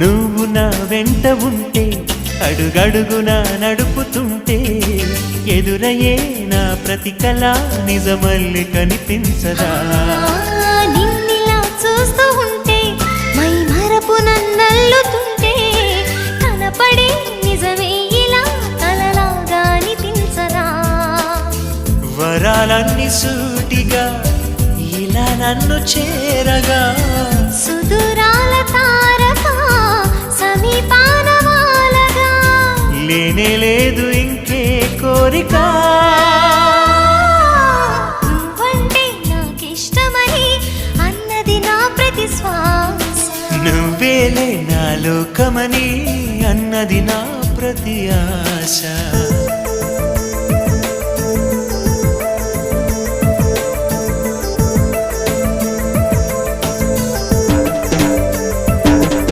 నువ్వు నా వెంట ఉంటే అడుగడుగునా నడుపుతుంటే ఎదురయ్యే నా ప్రతి కళ నిజమల్లి కనిపించదా నిన్నిలా చూస్తూ ఉంటే మై మరపు నన్నల్లుతుంటే కనపడే నిజమే ఇలా కలలాగా అనిపించదా వరాలన్నీ సూటిగా ఇలా నన్ను చేరగా సుదూరాల తారక సమీపాన వాలగా లేనే లేదు ఇంకే కోరిక నువ్వంటే నాకిష్టమని అన్నది నా ప్రతి శ్వాస నువ్వేలే నా లోకమని అన్నది నా ప్రతి ఆశ